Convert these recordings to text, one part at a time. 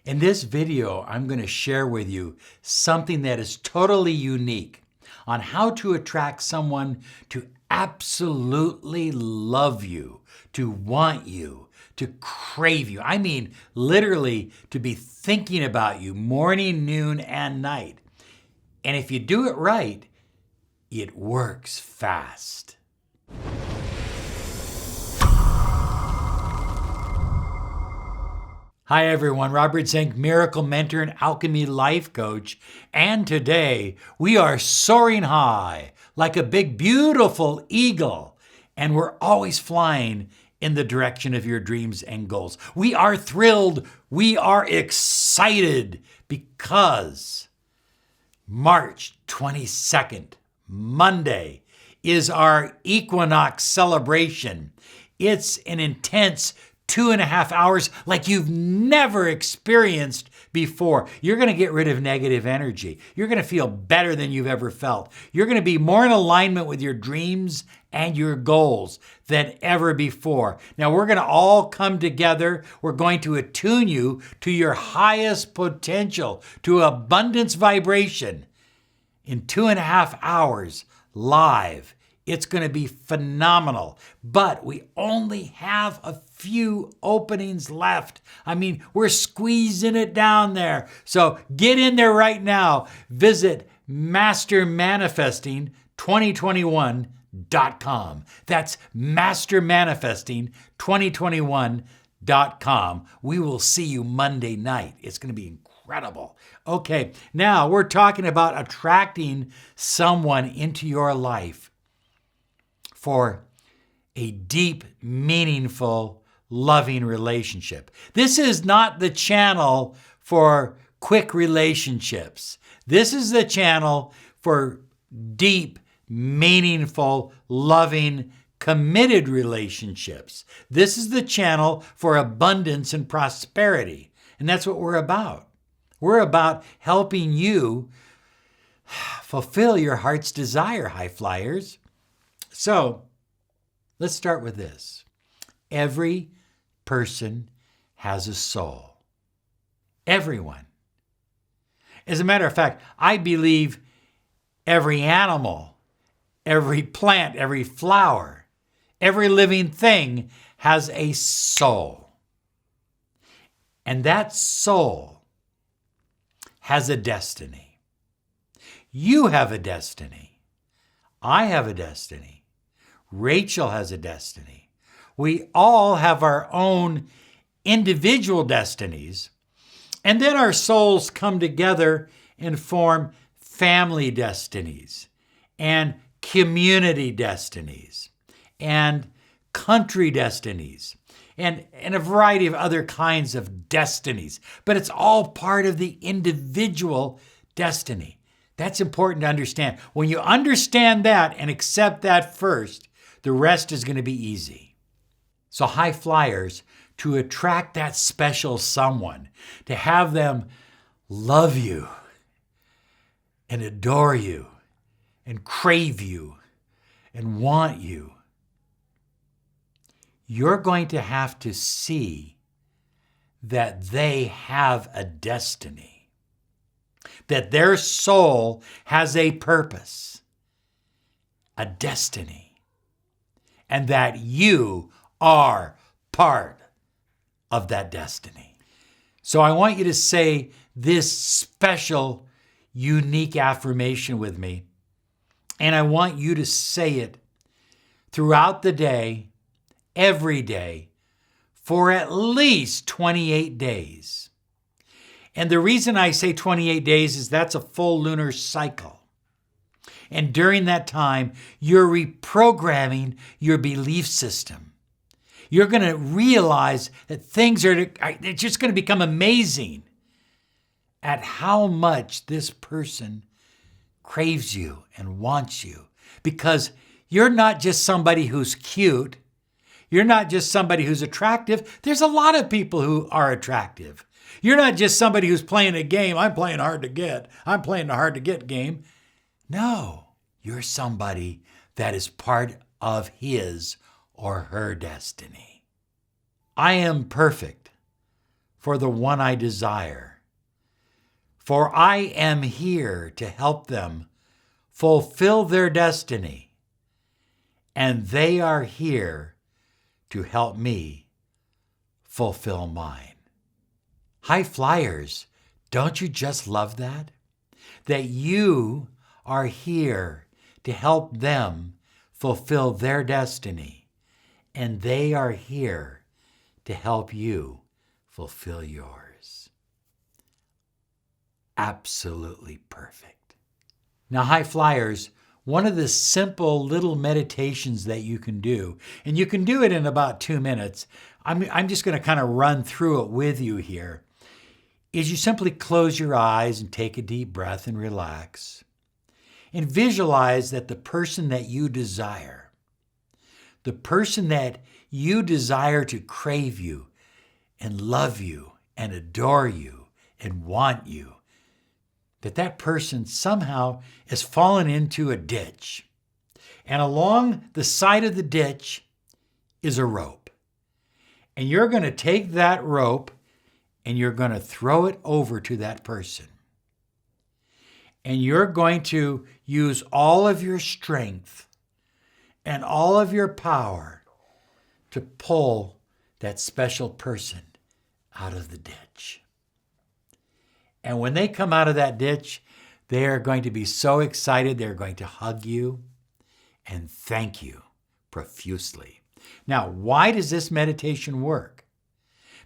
In this video, I'm going to share with you something that is totally unique on how to attract someone to absolutely love you, to want you, to crave you. I mean, literally to be thinking about you morning, noon, and night. And if you do it right, it works fast. Hi everyone, Robert Zink, Miracle Mentor and Alchemy Life Coach. And today we are soaring high like a big, beautiful eagle. And we're always flying in the direction of your dreams and goals. We are thrilled. We are excited because March 22nd, Monday, is our equinox celebration. It's an intense 2.5 hours like you've never experienced before. You're going to get rid of negative energy. You're going to feel better than you've ever felt. You're going to be more in alignment with your dreams and your goals than ever before. Now, we're going to all come together. We're going to attune you to your highest potential, to abundance vibration in 2.5 hours live. It's going to be phenomenal, but we only have a few openings left. I mean, we're squeezing it down there. So get in there right now. Visit mastermanifesting2021.com. That's mastermanifesting2021.com. We will see you Monday night. It's going to be incredible. Okay, now we're talking about attracting someone into your life for a deep, meaningful, loving relationship. This is not the channel for quick relationships. This is the channel for deep, meaningful, loving, committed relationships. This is the channel for abundance and prosperity. And that's what we're about. We're about helping you fulfill your heart's desire, high flyers. So, let's start with this. Every person has a soul. Everyone. As a matter of fact, I believe every animal, every plant, every flower, every living thing has a soul. And that soul has a destiny. You have a destiny. I have a destiny. Rachel has a destiny. We all have our own individual destinies, and then our souls come together and form family destinies and community destinies and country destinies and a variety of other kinds of destinies. But it's all part of the individual destiny. That's important to understand. When you understand that and accept that first, the rest is going to be easy. So high flyers, to attract that special someone, to have them love you and adore you and crave you and want you, you're going to have to see that they have a destiny, that their soul has a purpose, a destiny, and that you are part of that destiny. So I want you to say this special, unique affirmation with me, and I want you to say it throughout the day, every day, for at least 28 days. And the reason I say 28 days is that's a full lunar cycle. And during that time, you're reprogramming your belief system. You're going to realize that things are just going to become amazing at how much this person craves you and wants you. Because you're not just somebody who's cute. You're not just somebody who's attractive. There's a lot of people who are attractive. You're not just somebody who's playing a game. I'm playing hard to get. I'm playing the hard to get game. No, you're somebody that is part of his or her destiny. I am perfect for the one I desire. For I am here to help them fulfill their destiny, and they are here to help me fulfill mine. High flyers, don't you just love that? That you are here to help them fulfill their destiny, and they are here to help you fulfill yours. Absolutely perfect. Now, high flyers, one of the simple little meditations that you can do, and you can do it in about 2 minutes, I'm just going to kind of run through it with you here, is you simply close your eyes and take a deep breath and relax. And visualize that the person that you desire, the person that you desire to crave you and love you and adore you and want you, that person somehow has fallen into a ditch. And along the side of the ditch is a rope. And you're going to take that rope and you're going to throw it over to that person. And you're going to use all of your strength and all of your power to pull that special person out of the ditch. And when they come out of that ditch, they are going to be so excited, they're going to hug you and thank you profusely. Now, why does this meditation work?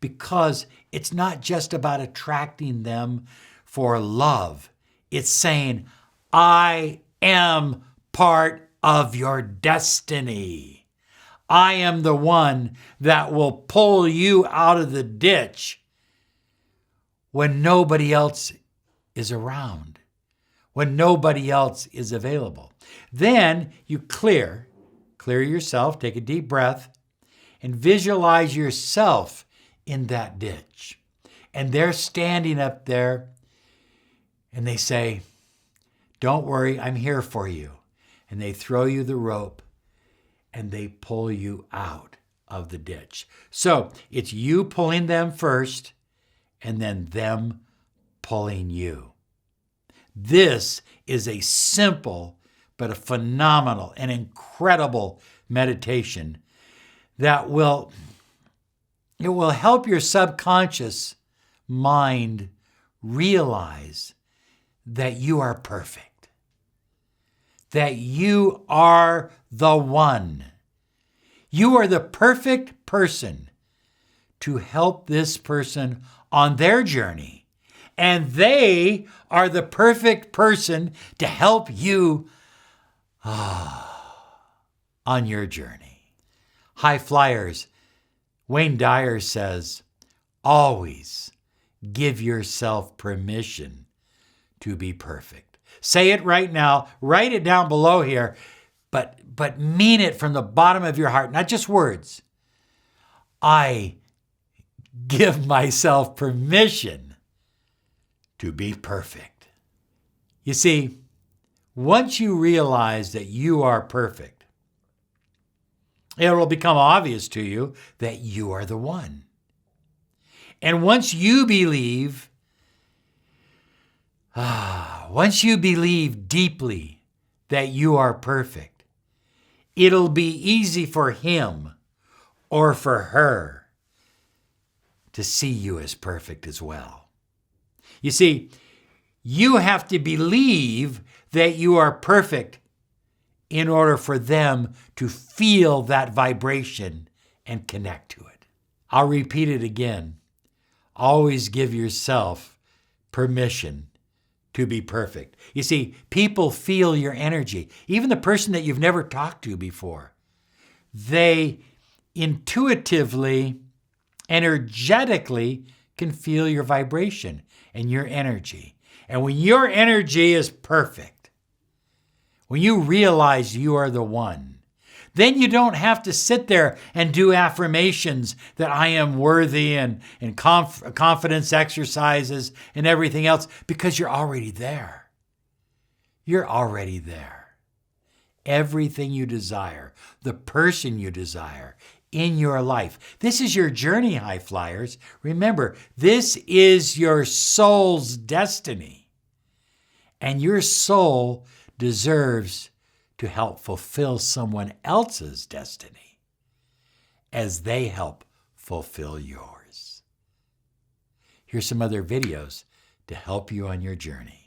Because it's not just about attracting them for love. It's saying, I am part of your destiny. I am the one that will pull you out of the ditch when nobody else is around, when nobody else is available. Then you clear yourself, take a deep breath, and visualize yourself in that ditch. And they're standing up there and they say, don't worry, I'm here for you. And they throw you the rope and they pull you out of the ditch. So it's you pulling them first and then them pulling you. This is a simple but a phenomenal and incredible meditation that will help your subconscious mind realize that you are perfect, that you are the one. You are the perfect person to help this person on their journey, and they are the perfect person to help you on your journey. High flyers, Wayne Dyer says, always give yourself permission to be perfect. Say it right now. Write it down below here, but mean it from the bottom of your heart, not just words. I give myself permission to be perfect. You see, once you realize that you are perfect, it will become obvious to you that you are the one. And once you believe deeply that you are perfect, it'll be easy for him or for her to see you as perfect as well. You see, you have to believe that you are perfect in order for them to feel that vibration and connect to it. I'll repeat it again. Always give yourself permission to be perfect. You see, people feel your energy. Even the person that you've never talked to before, they intuitively, energetically can feel your vibration and your energy. And when your energy is perfect, when you realize you are the one, then you don't have to sit there and do affirmations that I am worthy and confidence exercises and everything else, because you're already there. You're already there. Everything you desire, the person you desire, in your life. This is your journey, high flyers. Remember, this is your soul's destiny. And your soul deserves to help fulfill someone else's destiny as they help fulfill yours. Here's some other videos to help you on your journey.